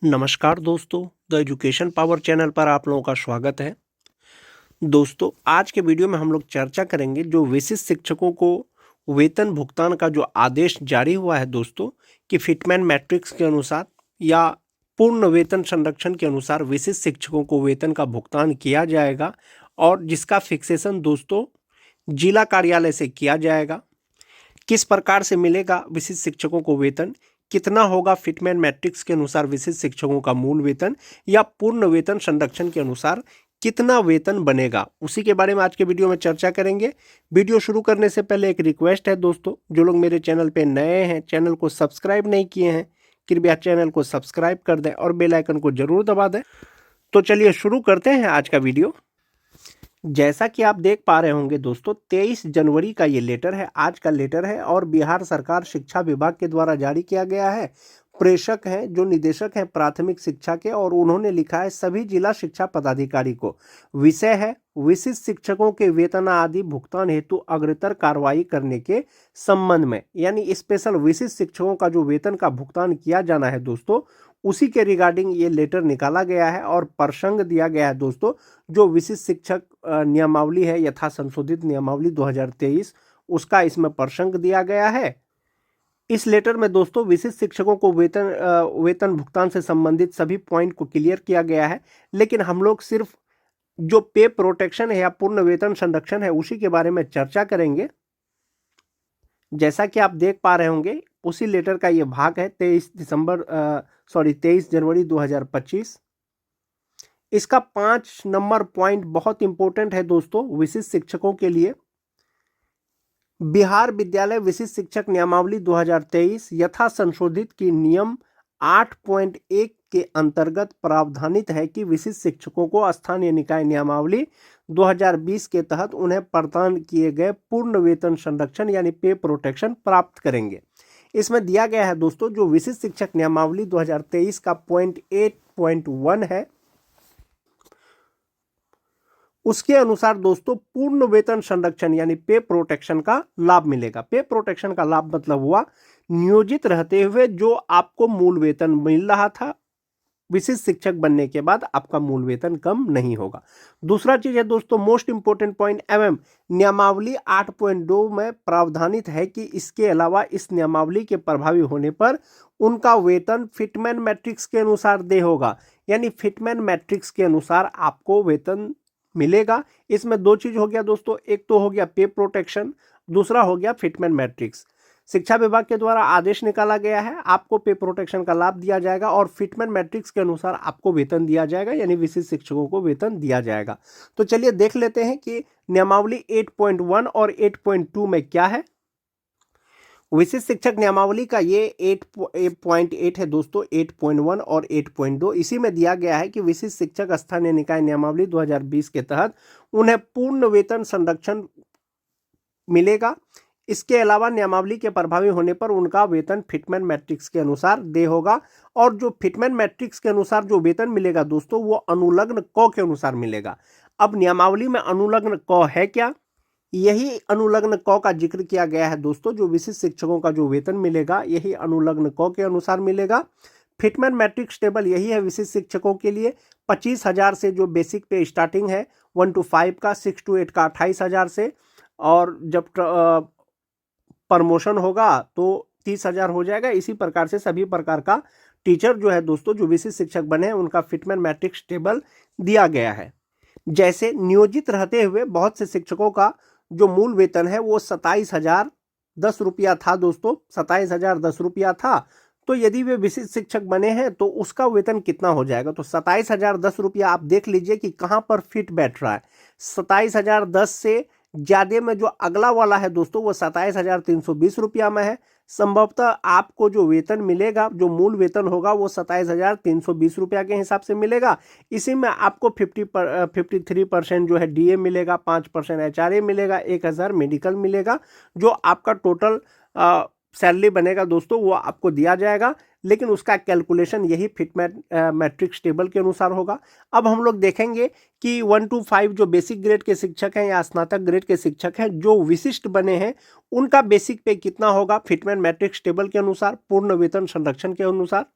नमस्कार दोस्तों, the education power channel पर आप लोगों का स्वागत है। दोस्तों, आज के वीडियो में हम लोग चर्चा करेंगे जो विशिष्ट शिक्षकों को वेतन भुगतान का जो आदेश जारी हुआ है दोस्तों, कि फिटमैन मैट्रिक्स के अनुसार या पूर्ण वेतन संरक्षण के अनुसार विशिष्ट शिक्षकों को वेतन का भुगतान किया जाएगा और जिसका फिक्सेशन दोस्तों जिला कार्यालय से किया जाएगा। किस प्रकार से मिलेगा विशिष्ट शिक्षकों को वेतन, कितना होगा फिटमैन मैट्रिक्स के अनुसार विशिष्ट शिक्षकों का मूल वेतन या पूर्ण वेतन संरक्षण के अनुसार कितना वेतन बनेगा, उसी के बारे में आज के वीडियो में चर्चा करेंगे। वीडियो शुरू करने से पहले एक रिक्वेस्ट है दोस्तों, जो लोग मेरे चैनल पे नए हैं, चैनल को सब्सक्राइब नहीं किए हैं, कृपया चैनल को सब्सक्राइब कर दें और बेल आइकन को जरूर दबा दें। तो चलिए शुरू करते हैं आज का वीडियो। जैसा कि आप देख पा रहे होंगे दोस्तों, 23 जनवरी का ये लेटर है, आज का लेटर है और बिहार सरकार शिक्षा विभाग के द्वारा जारी किया गया है। प्रेषक हैं जो निदेशक हैं प्राथमिक शिक्षा के, और उन्होंने लिखा है सभी जिला शिक्षा पदाधिकारी को। विषय है विशिष्ट शिक्षकों के वेतन आदि भुगतान हेतु अग्रतर कार्रवाई करने के संबंध में, यानी स्पेशल विशिष्ट शिक्षकों का जो वेतन का भुगतान किया जाना है दोस्तों, उसी के रिगार्डिंग ये लेटर निकाला गया है और प्रसंग दिया गया है दोस्तों। जो विशिष्ट शिक्षक नियमावली है, यथा संशोधित नियमावली 2023, उसका इसमें प्रसंग दिया गया है। इस लेटर में दोस्तों विशिष्ट शिक्षकों को वेतन भुगतान से संबंधित सभी पॉइंट को क्लियर किया गया है, लेकिन हम लोग सिर्फ जो पे प्रोटेक्शन है या पूर्ण वेतन संरक्षण है उसी के बारे में चर्चा करेंगे। जैसा कि आप देख पा रहे होंगे, उसी लेटर का ये भाग है 23 जनवरी 2025। इसका 5 नंबर पॉइंट बहुत इंपॉर्टेंट है दोस्तों विशिष्ट शिक्षकों के लिए। बिहार विद्यालय विशिष्ट शिक्षक नियमावली 2023 यथा संशोधित की नियम 8.1 के अंतर्गत प्रावधानित है कि विशिष्ट शिक्षकों को स्थानीय निकाय नियमावली 2020 के तहत उन्हें प्रदान किए गए पूर्ण वेतन संरक्षण यानी पे प्रोटेक्शन प्राप्त करेंगे। इसमें दिया गया है दोस्तों जो विशिष्ट शिक्षक नियमावली 2023 का पॉइंट 8.1 है, उसके अनुसार दोस्तों पूर्ण वेतन संरक्षण यानी पे प्रोटेक्शन का लाभ मिलेगा। पे प्रोटेक्शन का लाभ मतलब हुआ नियोजित रहते हुए जो आपको मूल वेतन मिल रहा था, विशिष्ट शिक्षक बनने के बाद आपका मूल वेतन कम नहीं होगा। दूसरा चीज है दोस्तों मोस्ट इंपोर्टेंट पॉइंट नियमावली 8.2 में प्रावधानित है कि इसके अलावा इस नियमावली के प्रभावी होने पर उनका वेतन फिटमैन मैट्रिक्स के अनुसार दे होगा, यानी फिटमैन मैट्रिक्स के अनुसार आपको वेतन मिलेगा। इसमें दो चीज हो गया दोस्तों, एक तो हो गया पे प्रोटेक्शन, दूसरा हो गया फिटमैन मैट्रिक्स। शिक्षा विभाग के द्वारा आदेश निकाला गया है, आपको पे प्रोटेक्शन का लाभ दिया जाएगा और फिटमैन मैट्रिक्स के अनुसार आपको वेतन दिया जाएगा, यानी विशिष्ट शिक्षकों को वेतन दिया जाएगा। तो चलिए देख लेते हैं कि नियमावली 8.1 और 8.2 में क्या है। विशिष्ट शिक्षक नियमावली का ये 8.8 है दोस्तों, 8.1 और 8.2। इसी में दिया गया है कि विशिष्ट शिक्षक स्थानीय निकाय नियमावली 2020 के तहत उन्हें पूर्ण वेतन संरक्षण मिलेगा। इसके अलावा नियमावली के प्रभावी होने पर उनका वेतन फिटमैन मैट्रिक्स के अनुसार दे होगा, और जो फिटमैन मैट्रिक्स के अनुसार जो वेतन मिलेगा दोस्तों वो अनुलग्न क के अनुसार मिलेगा। अब नियमावली में अनुलग्न क है क्या, यही अनुलग्न क का जिक्र किया गया है दोस्तों। जो विशिष्ट शिक्षकों का जो वेतन मिलेगा यही अनुलग्न क के अनुसार मिलेगा। फिटमैन मैट्रिक्स टेबल यही है विशिष्ट शिक्षकों के लिए। 25,000 से जो बेसिक पे स्टार्टिंग है 1 to 5 का, 6 to 8 का 28,000 से, और जब प्रमोशन होगा तो 30,000 हो जाएगा। इसी प्रकार से सभी प्रकार का टीचर जो है दोस्तों जो विशिष्ट शिक्षक बने हैं उनका फिटमैन मैट्रिक्स टेबल दिया गया है। जैसे नियोजित रहते हुए बहुत से शिक्षकों का जो मूल वेतन है वो 27,010 रुपया था दोस्तों, 27,010 रुपया था। तो यदि वे विशिष्ट शिक्षक बने हैं तो उसका वेतन कितना हो जाएगा, तो 27,010 रुपया आप देख लीजिए कि कहाँ पर फिट बैठ रहा है। 27,010 से ज्यादा में जो अगला वाला है दोस्तों वो 27,320 रुपया में है। संभवतः आपको जो वेतन मिलेगा, जो मूल वेतन होगा वो 27,320 रुपया के हिसाब से मिलेगा। इसी में आपको 53% जो है डीए मिलेगा, 5% एचआरए मिलेगा, 1,000 मेडिकल मिलेगा। जो आपका टोटल सैलरी बनेगा दोस्तों वो आपको दिया जाएगा, लेकिन उसका कैलकुलेशन यही फिटमैन मैट्रिक्स टेबल के अनुसार होगा। अब हम लोग देखेंगे कि 1 to 5 जो बेसिक ग्रेड के शिक्षक हैं या स्नातक ग्रेड के शिक्षक हैं जो विशिष्ट बने हैं उनका बेसिक पे कितना होगा फिटमैन मैट्रिक्स टेबल के अनुसार, पूर्ण वेतन संरक्षण के अनुसार।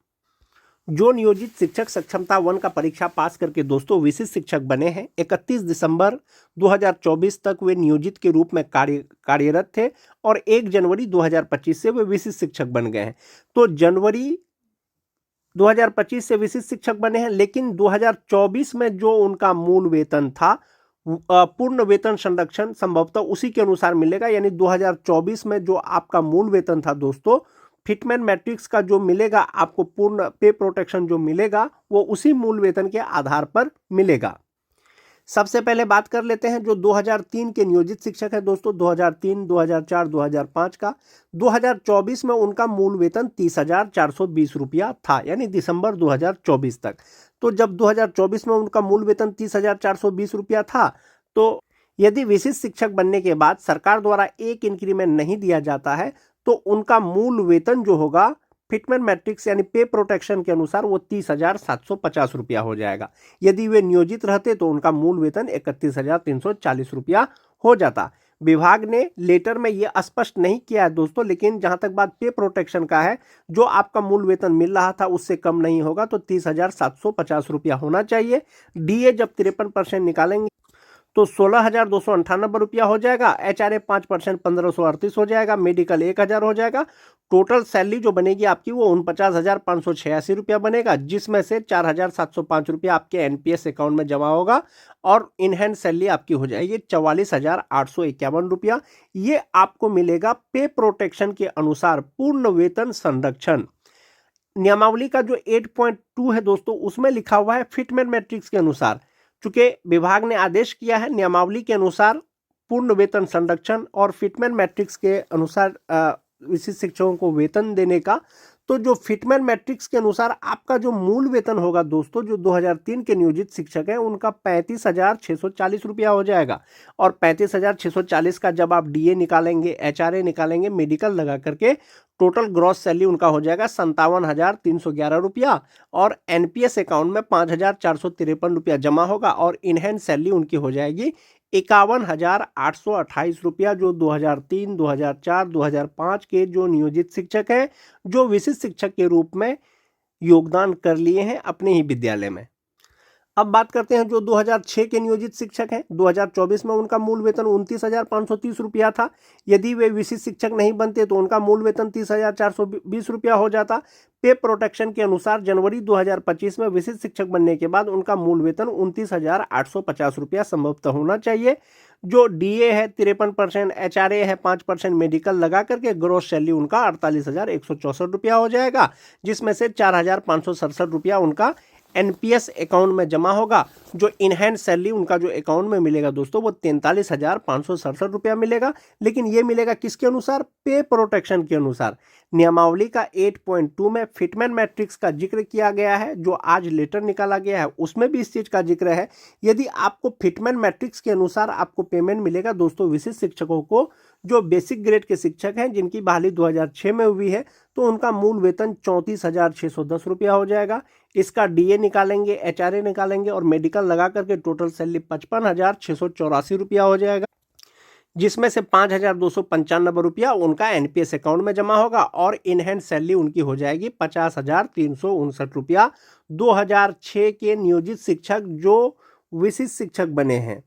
जो नियोजित शिक्षक सक्षमता 1 का परीक्षा पास करके दोस्तों विशिष्ट शिक्षक बने हैं, 31 दिसंबर 2024 तक वे नियोजित के रूप में कार्यरत थे और 1 जनवरी 2025 से वे विशिष्ट शिक्षक बन गए हैं। तो जनवरी 2025 से विशिष्ट शिक्षक बने हैं, लेकिन 2024 में जो उनका मूल वेतन था, पूर्ण वेतन संरक्षण संभवतः उसी के अनुसार मिलेगा। यानी 2024 में जो आपका मूल वेतन था दोस्तों, फिटमैन मैट्रिक्स का जो मिलेगा आपको, पूर्ण पे प्रोटेक्शन जो मिलेगा वो उसी मूल वेतन के आधार पर मिलेगा। सबसे पहले बात कर लेते हैं जो 2003 के नियोजित शिक्षक है दोस्तों, 2003, 2004, 2005 का। 2024 में उनका मूल वेतन 30,420 रुपया था, यानी दिसंबर 2024 तक। तो जब 2024 में उनका मूल वेतन 30,420 रुपया था, तो यदि विशिष्ट शिक्षक बनने के बाद सरकार द्वारा एक इंक्रीमेंट नहीं दिया जाता है तो उनका मूल वेतन जो होगा फिटमैन मैट्रिक्स यानी पे प्रोटेक्शन के अनुसार वो 30,750 रुपया हो जाएगा। यदि वे नियोजित रहते तो उनका मूल वेतन 31,340 रुपया हो जाता। विभाग ने लेटर में ये स्पष्ट नहीं किया है दोस्तों, लेकिन जहां तक बात पे प्रोटेक्शन का है, जो आपका मूल वेतन मिल रहा था उससे कम नहीं होगा, तो 30,750 रुपया होना चाहिए। डीए जब 53% निकालेंगे तो 16,298 रुपया हो जाएगा। एचआरए 5% 1,538 हो जाएगा। मेडिकल 1,000 हो जाएगा। टोटल सैलरी जो बनेगी आपकी वो 49,586 रुपया बनेगा, जिसमें से 4,705 रुपया आपके एनपीएस अकाउंट में जमा होगा और इन हैंड सैलरी आपकी हो जाएगी 44,851 रुपया। ये आपको मिलेगा पे प्रोटेक्शन के अनुसार पूर्ण वेतन संरक्षण। नियमावली का जो 8.2 है दोस्तों, उसमें लिखा हुआ है फिटमैन मैट्रिक्स के अनुसार। चूंकि विभाग ने आदेश किया है नियमावली के अनुसार पूर्ण वेतन संरक्षण और फिटमैन मैट्रिक्स के अनुसार विशिष्ट शिक्षकों को वेतन देने का, तो जो फिटमैन मैट्रिक्स के अनुसार आपका जो मूल वेतन होगा दोस्तों, जो 2003 के नियोजित शिक्षक हैं उनका 35,640 रुपया हो जाएगा। और 35,640 का जब आप डीए निकालेंगे, एचआरए निकालेंगे, मेडिकल लगा करके टोटल ग्रॉस सैलरी उनका हो जाएगा 57,311 रुपया और एनपीएस अकाउंट में 5,453 रुपया जमा होगा और इन हैंड सैलरी उनकी हो जाएगी 51,828 रुपया, जो 2003, 2004, 2005 के जो नियोजित शिक्षक हैं, जो विशिष्ट शिक्षक के रूप में योगदान कर लिए हैं अपने ही विद्यालय में। अब बात करते हैं जो 2006 के नियोजित शिक्षक हैं। 2024 में उनका मूल वेतन 29,530 रुपया था। यदि वे विशिष्ट शिक्षक नहीं बनते तो उनका मूल वेतन 30,420 रुपया हो जाता। पे प्रोटेक्शन के अनुसार जनवरी 2025 में विशिष्ट शिक्षक बनने के बाद उनका मूल वेतन 29,850 रुपया संभवतः होना चाहिए। जो डीए है 53%, एचआरए है 5%, मेडिकल लगा करके ग्रॉस सैलरी उनका 48,164 रुपया हो जाएगा, जिसमें से 4,567 रुपया उनका एनपीएस अकाउंट में जमा होगा। जो इन हैंड सैलरी उनका जो अकाउंट में मिलेगा दोस्तों, वो 43,567 रुपया मिलेगा। लेकिन ये मिलेगा किसके अनुसार? पे प्रोटेक्शन के अनुसार। नियमावली का 8.2 में फिटमैन मैट्रिक्स का जिक्र किया गया है, जो आज लेटर निकाला गया है उसमें भी इस चीज का जिक्र है। यदि आपको फिटमैन मैट्रिक्स के अनुसार आपको पेमेंट मिलेगा दोस्तों विशिष्ट शिक्षकों को, जो बेसिक ग्रेड के शिक्षक हैं जिनकी बहाली 2006 में हुई है, तो उनका मूल वेतन 34,610 रुपया हो जाएगा। इसका डीए निकालेंगे, एचआरए निकालेंगे और मेडिकल लगा करके टोटल सैलरी 55,684 रुपया हो जाएगा, जिसमें से 5,295 रुपया उनका एनपीएस अकाउंट में जमा होगा और इन हैंड सैलरी उनकी हो जाएगी 50,359 रुपया। 2006 के नियोजित शिक्षक जो विशिष्ट शिक्षक बने हैं।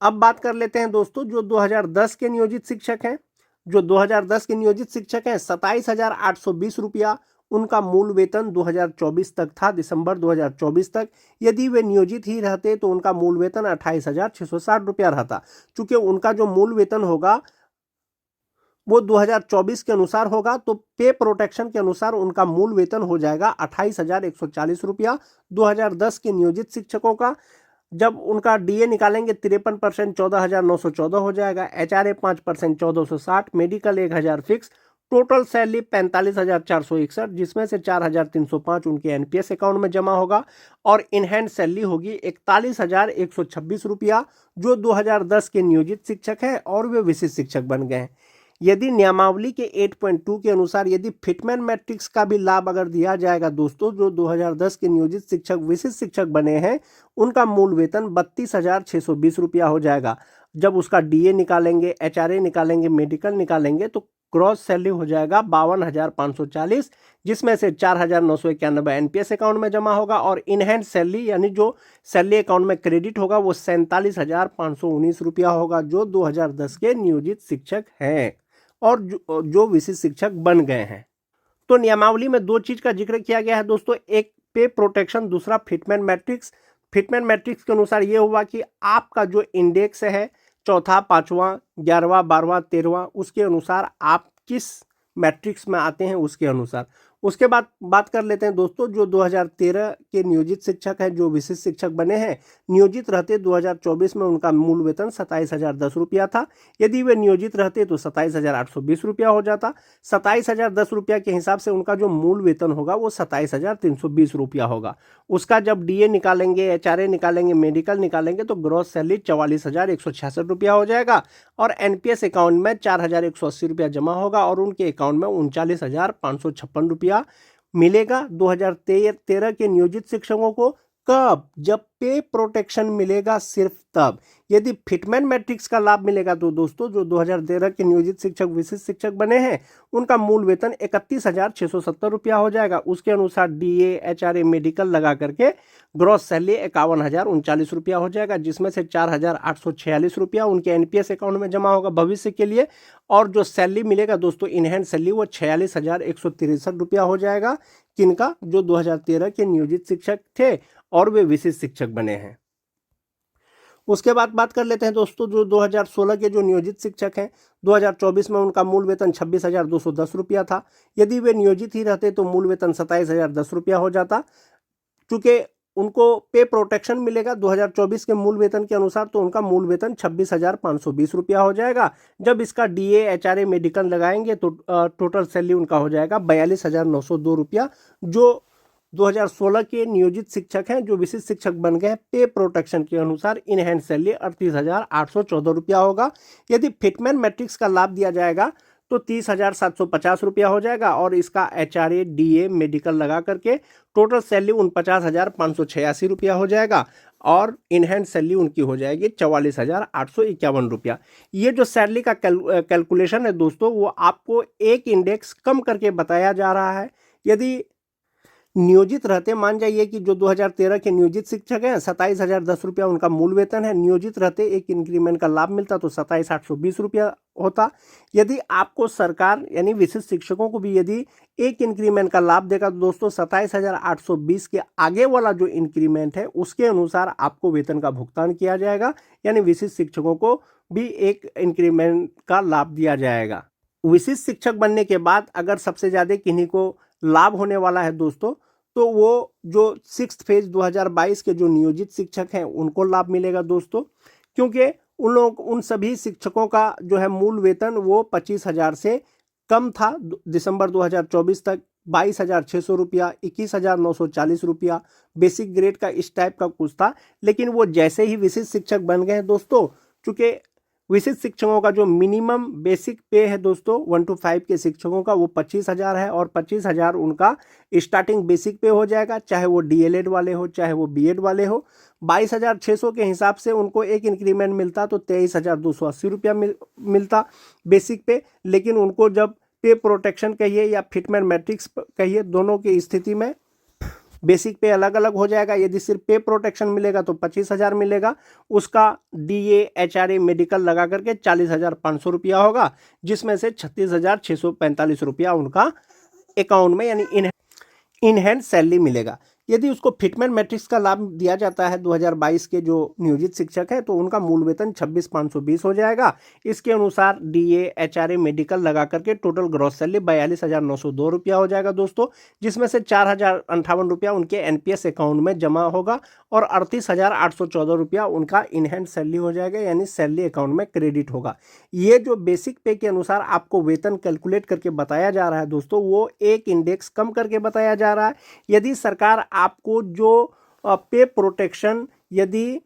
अब बात कर लेते हैं दोस्तों जो 2010 के नियोजित शिक्षक हैं। जो 2010 के नियोजित शिक्षक हैं 27,820 रुपया उनका मूल वेतन 2024 तक था, दिसंबर 2024 तक। यदि वे नियोजित ही रहते तो उनका मूल वेतन 28,660 रुपया रहता। चूंकि उनका जो मूल वेतन होगा वो 2024 के अनुसार होगा, तो पे प्रोटेक्शन के अनुसार उनका मूल वेतन हो जाएगा 28,140 रुपया 2010 के नियोजित शिक्षकों का। जब उनका डीए निकालेंगे 53% 14,914 हो जाएगा, HRA 5% 1,460, medical 1,000 fix, total salary 45,461, जिसमें से 4,305 उनके एनपीएस अकाउंट में जमा होगा और इन हैंड सैलरी होगी 41,126 रुपया, जो 2010 के नियोजित शिक्षक हैं और वे विशिष्ट शिक्षक बन गए हैं। यदि नियमावली के 8.2 के अनुसार यदि फिटमैन मैट्रिक्स का भी लाभ अगर दिया जाएगा दोस्तों, जो 2010 के नियोजित शिक्षक विशिष्ट शिक्षक बने हैं उनका मूल वेतन 32,620 रुपया हो जाएगा। जब उसका डीए निकालेंगे, एचआरए निकालेंगे, मेडिकल निकालेंगे, तो ग्रॉस सैलरी हो जाएगा 52,540, जिसमें से 4,991 एनपीएस अकाउंट में जमा होगा और इन हैंड सैलरी यानी जो सैलरी अकाउंट में क्रेडिट होगा वो 47,519 रुपया होगा, जो 2010 के नियोजित शिक्षक हैं और जो विशिष्ट शिक्षक बन गए हैं। तो नियमावली में दो चीज का जिक्र किया गया है दोस्तों, एक पे प्रोटेक्शन, दूसरा फिटमेंट मैट्रिक्स। फिटमेंट मैट्रिक्स के अनुसार ये हुआ कि आपका जो इंडेक्स है चौथा, पांचवा, 11वां, 12वां, 13वां, उसके अनुसार आप किस मैट्रिक्स में आते हैं उसके अनुसार। उसके बाद बात कर लेते हैं दोस्तों, जो 2013 के नियोजित शिक्षक हैं जो विशिष्ट शिक्षक बने हैं, नियोजित रहते 2024 में उनका मूल वेतन 27,010 रुपया था। यदि वे नियोजित रहते तो 27,820 रुपया हो जाता। 27,010 रुपया के हिसाब से उनका जो मूल वेतन होगा वो 27,320 रुपया होगा। उसका जब डीए निकालेंगे, एचआरए निकालेंगे, मेडिकल निकालेंगे तो ग्रॉस सैलरी 44,166 रुपया हो जाएगा और एनपीएस अकाउंट में 4,180 रुपया जमा होगा और उनके अकाउंट में 39,556 रुपया मिलेगा। 2013 के नियोजित शिक्षकों को कब? जब पे प्रोटेक्शन मिलेगा सिर्फ तब। यदि फिटमेंट मैट्रिक्स का लाभ मिलेगा तो दोस्तों जो 2013 के नियोजित शिक्षक विशिष्ट शिक्षक बने हैं उनका मूल वेतन 31,670 रुपया हो जाएगा। उसके अनुसार डीए, एचआरए, मेडिकल लगा करके ग्रॉस सैलरी 51,039 रुपया हो जाएगा, जिसमें से 4,846 रुपया उनके एनपीएस अकाउंट में जमा होगा भविष्य के लिए और जो सैलरी मिलेगा दोस्तों इन हैंड सैलरी वो 46,163 रुपया हो जाएगा। किनका? जो 2013 के नियोजित शिक्षक थे और वे विशिष्ट शिक्षक बने हैं। उसके बाद बात कर लेते हैं दोस्तों, जो 2016 के जो नियोजित शिक्षक हैं 2024 में उनका मूल वेतन 26,210 रुपया था। यदि वे नियोजित ही रहते तो मूल वेतन 27,010 रुपया हो जाता। चूंकि उनको पे प्रोटेक्शन मिलेगा 2024 के मूल वेतन के अनुसार तो उनका मूल वेतन 26,520 रुपया हो जाएगा। जब इसका डीए, एचआरए, मेडिकल लगाएंगे तो टोटल सैलरी उनका हो जाएगा 42,902 रुपया। जो 2016 के नियोजित शिक्षक हैं जो विशिष्ट शिक्षक बन गए हैं पे प्रोटेक्शन के अनुसार इन हैंड सैलरी 38,814 रुपया होगा। यदि फिटमेंट मैट्रिक्स का लाभ दिया जाएगा तो 30,750 रुपया हो जाएगा और इसका एचआरए, डीए, मेडिकल लगा करके टोटल सैलरी 49,586 रुपया हो जाएगा और इन हैंड सैलरी उनकी हो जाएगी 44,851 रुपया। ये जो सैलरी का कैलकुलेशन है दोस्तों वो आपको एक इंडेक्स कम करके बताया जा रहा है। यदि नियोजित रहते, मान जाइए कि जो 2013 के नियोजित शिक्षक हैं 27,010 रुपया उनका मूल वेतन है, नियोजित रहते एक इंक्रीमेंट का लाभ मिलता तो 27,820 रुपया होता। यदि आपको सरकार यानी विशिष्ट शिक्षकों को भी यदि एक इंक्रीमेंट का लाभ देगा तो दोस्तों 27,820 के आगे वाला जो इंक्रीमेंट है उसके अनुसार आपको वेतन का भुगतान किया जाएगा, यानी विशिष्ट शिक्षकों को भी एक इंक्रीमेंट का लाभ दिया जाएगा। विशिष्ट शिक्षक बनने के बाद अगर सबसे ज़्यादा किन्हीं को लाभ होने वाला है दोस्तों तो वो जो 6th फेज 2022 के जो नियोजित शिक्षक हैं उनको लाभ मिलेगा दोस्तों, क्योंकि उन सभी शिक्षकों का जो है मूल वेतन वो 25,000 से कम था। दिसंबर 2024 तक 22,600 रुपया, 21,940 रुपया बेसिक ग्रेड का इस टाइप का कुछ था। लेकिन वो जैसे ही विशिष्ट शिक्षक बन गए हैं दोस्तों, चूँकि विशिष्ट शिक्षकों का जो मिनिमम बेसिक पे है दोस्तों 1 to 5 के शिक्षकों का वो 25,000 है और 25,000 उनका स्टार्टिंग बेसिक पे हो जाएगा, चाहे वो डीएलएड वाले हो चाहे वो बीएड वाले हो। 22,600 के हिसाब से उनको एक इंक्रीमेंट मिलता तो 23,280 रुपया मिलता बेसिक पे। लेकिन उनको जब पे प्रोटेक्शन कहिए या फिटमेंट मैट्रिक्स कहिए, दोनों की स्थिति में बेसिक पे अलग अलग हो जाएगा। यदि सिर्फ पे प्रोटेक्शन मिलेगा तो 25,000 मिलेगा, उसका डीए, एचआरए, मेडिकल लगा करके 40,500 रुपया होगा, जिसमें से 36,645 रुपया उनका अकाउंट में यानी इन हैंड सैलरी मिलेगा। यदि उसको फिटमेंट मैट्रिक्स का लाभ दिया जाता है 2022 के जो नियोजित शिक्षक है तो उनका मूल वेतन 26,520 हो जाएगा। इसके अनुसार डीए, एचआरए, मेडिकल लगा करके टोटल ग्रॉस सैलरी 42,902 रुपया हो जाएगा दोस्तों, जिसमें से 4,058 रुपया उनके एनपीएस अकाउंट में जमा होगा और 38,814 रुपया उनका इन हैंड सैलरी हो जाएगा, यानी सैलरी अकाउंट में क्रेडिट होगा। ये जो बेसिक पे के अनुसार आपको वेतन कैलकुलेट करके बताया जा रहा है दोस्तों वो एक इंडेक्स कम करके बताया जा रहा है। यदि सरकार आपको जो पे प्रोटेक्शन यदि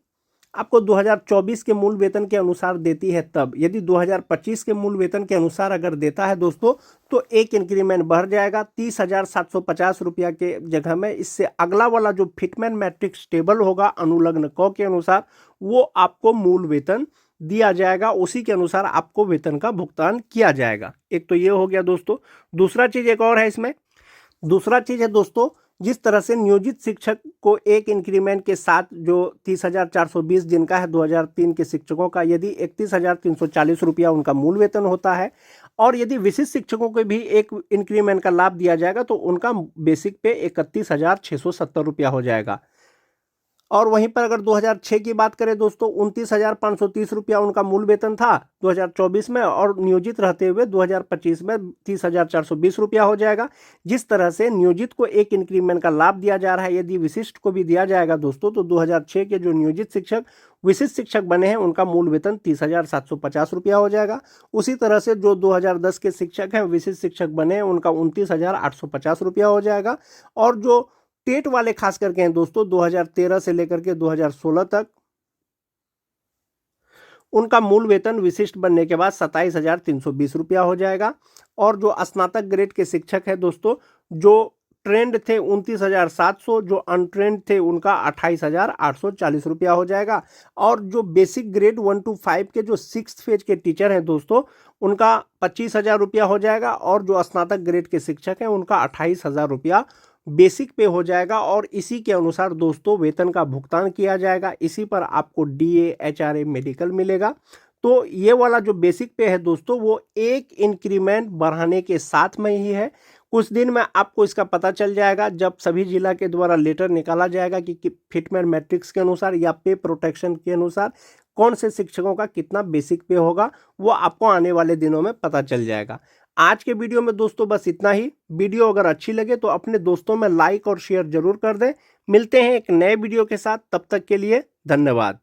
आपको 2024 के मूल वेतन के अनुसार देती है तब, यदि 2025 के मूल वेतन के अनुसार अगर देता है दोस्तों तो एक इंक्रीमेंट बढ़ जाएगा 30,750 रुपया के जगह में। इससे अगला वाला जो फिटमेंट मैट्रिक्स टेबल होगा अनुलग्न क के अनुसार वो आपको मूल वेतन दिया जाएगा, उसी के अनुसार आपको वेतन का भुगतान किया जाएगा। एक तो ये हो गया दोस्तों। दूसरा चीज एक और है इसमें, दूसरा चीज है दोस्तों, जिस तरह से नियोजित शिक्षक को एक इंक्रीमेंट के साथ जो 30,420 जिनका है 2003 के शिक्षकों का, यदि 31,340 रुपया उनका मूल वेतन होता है, और यदि विशिष्ट शिक्षकों को भी एक इंक्रीमेंट का लाभ दिया जाएगा तो उनका बेसिक पे 31,670 रुपया हो जाएगा। और वहीं पर अगर 2006 की बात करें दोस्तों, 29,530 रुपया उनका मूल वेतन था 2024 में, और नियोजित रहते हुए 2025 में 30,420 रुपया हो जाएगा। जिस तरह से नियोजित को एक इंक्रीमेंट का लाभ दिया जा रहा है, यदि विशिष्ट को भी दिया जाएगा दोस्तों, तो 2006 के जो नियोजित शिक्षक विशिष्ट शिक्षक बने हैं उनका मूल वेतन 30,750 रुपया हो जाएगा। उसी तरह से जो 2010 के शिक्षक हैं विशिष्ट शिक्षक बने हैं उनका 29,850 रुपया हो जाएगा। और जो टेट वाले खास करके हैं दोस्तों 2013 से लेकर के 2016 तक, उनका मूल वेतन विशिष्ट बनने के बाद 27,320 रुपया हो जाएगा। और जो स्नातक ग्रेड के शिक्षक हैं दोस्तों, जो ट्रेंड थे 29,700, जो अनट्रेंड थे उनका 28,840 रुपया हो जाएगा। और जो बेसिक ग्रेड 1 to 5 के जो 6th फेज के टीचर हैं दोस्तों, उनका 25,000 रुपया हो जाएगा। और जो स्नातक ग्रेड के शिक्षक हैं उनका 28,000 रुपया बेसिक पे हो जाएगा। और इसी के अनुसार दोस्तों वेतन का भुगतान किया जाएगा। इसी पर आपको डीए, एचआरए, मेडिकल मिलेगा। तो ये वाला जो बेसिक पे है दोस्तों, वो एक इंक्रीमेंट बढ़ाने के साथ में ही है। कुछ दिन में आपको इसका पता चल जाएगा जब सभी जिला के द्वारा लेटर निकाला जाएगा कि फिटमेंट मैट्रिक्स के अनुसार या पे प्रोटेक्शन के अनुसार कौन से शिक्षकों का कितना बेसिक पे होगा, वो आपको आने वाले दिनों में पता चल जाएगा। आज के वीडियो में दोस्तों बस इतना ही। वीडियो अगर अच्छी लगे तो अपने दोस्तों में लाइक और शेयर जरूर कर दें। मिलते हैं एक नए वीडियो के साथ, तब तक के लिए धन्यवाद।